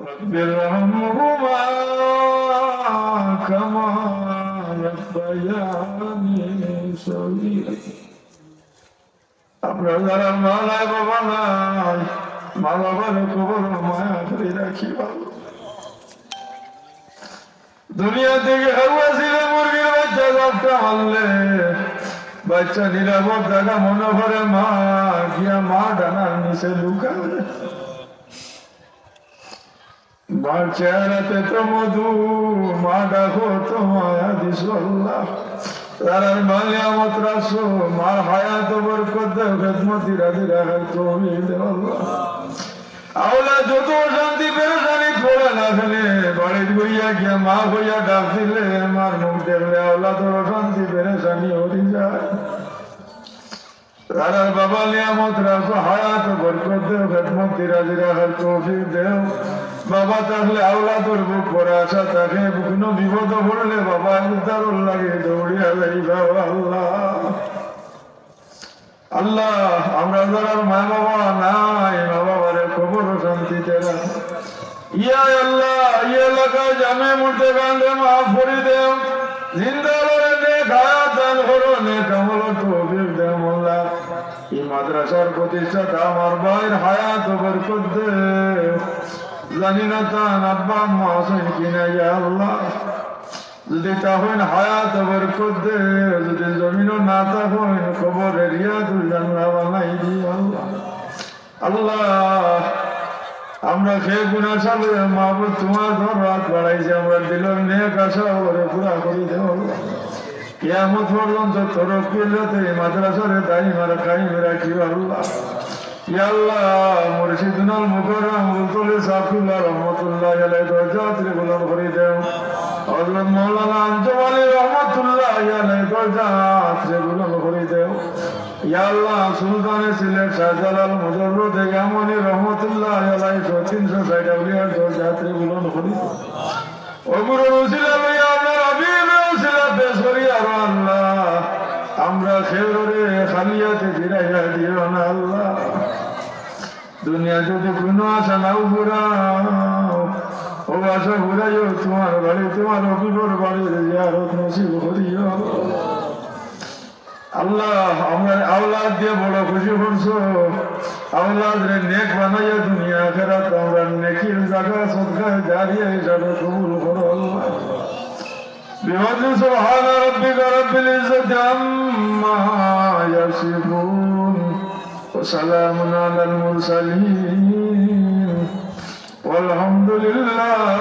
رب ارحمهما كما ربياني صغيرا আপনার যারা মা নাই বাবা নাই মা বাবার কবর মায়া করে রাখি ভালো দুনিয়া থেকে হাওয়া ছিল মুরগির বাচ্চা বাচ্চা মারলে বাচ্চা নিরাপদ জায়গা মনে করে মা গিয়া মা ডানার নিচে লুকাবে মার চেহারাতে তো মধু মা ডাকো তো মায়া দিস আল্লাহ তারার মালিয়ামত রাখো মার হায়াত বরকত দেও খেদমতি রাজি রাখার তৌফিক দেও আল্লাহ আওলা যত শান্তি পেরেশানি পড়ে না ফেলে বাড়ির বইয়া গিয়া মা হইয়া ডাক দিলে মার মুখ দেখলে আওলা তোর শান্তি পেরেশানি হরি যায় তারার বাবা নিয়ামত রাখো হায়াত বরকত দেও খেদমতি রাজি রাখার তৌফিক দেও বাবা থাকলে আওলা তোর বুক পরে আসা তাকে কোনো বিপদ পড়লে বাবা উদ্ধার লাগে দৌড়িয়া যাইবা আল্লাহ আল্লাহ আমরা যারা মা বাবা নাই মা বাবার খবর শান্তিতে রাখ ইয়া আল্লাহ ইয়া এলাকায় জামে মুর্দে গান্ধে মাফ করে দেও জিন্দা করে নে খায়া দান করো নে কামল তৌফিক দেও মোল্লা এই মাদ্রাসার প্রতিষ্ঠাতা আমার ভাইয়ের হায়াত বরকত দেও জানি না তান আব্বা আম্মা আছেন কিনা ইয়া আল্লাহ যদি তখন হায়াত বরকত দে যদি জমিনও না তখন কবরে রিয়াদুল জান্নাহ বানাই দি আল্লাহ আল্লাহ আমরা খেয়ে গুনাহ সালে মাহবুব তোমার দরবারে বাড়াইছি আমরা দিলের নেক আশা ওরে পুরা করে দেও আল্লাহ কিয়ামত পর্যন্ত তরক্কিলতে মাদ্রাসার দাইমার কায়েম রাখি আল্লাহ ইয়া আল্লাহ মুর্শিদুল মুকাররম মুলতলি সাফিউল্লাহ রহমাতুল্লাহ আলাইহি দরজাতে বুলন্দ করে দেও হযরত মাওলানা আঞ্জুম আলী রহমাতুল্লাহ আলাইহি দরজাতে বুলন্দ করে দেও ইয়া আল্লাহ সুলতানে সিলেট শাহজালাল মুজাররদ ইয়ামানি রহমাতুল্লাহ আলাইহি 360 আউলিয়ার দরজাতে বুলন্দ করে দেও ও গুরু রসুল লইয়া আপনার হাবিব রসুল পেশ করি আর আল্লাহ আমরা খেরে খালিয়াতে ফিরাইয়া দিও না আল্লাহ দুনিয়া যদি কোনো আশা নাও ঘুরাও ও আশা ঘুরাইও তোমার বাড়ি তোমার অভিবর বাড়ির জিয়ারত নসিব করিও আল্লাহ আমরা আওলাদ দিয়ে বড় খুশি করছো আওলাদ রে নেক বানাইয়া দুনিয়া আখিরাত আমরা নেকির জায়গা সদকা জারিয়া হিসাবে কবুল করো আল্লাহ بفضل سبحان ربك رب العزة عما يصفون وسلام على المرسلين والحمد لله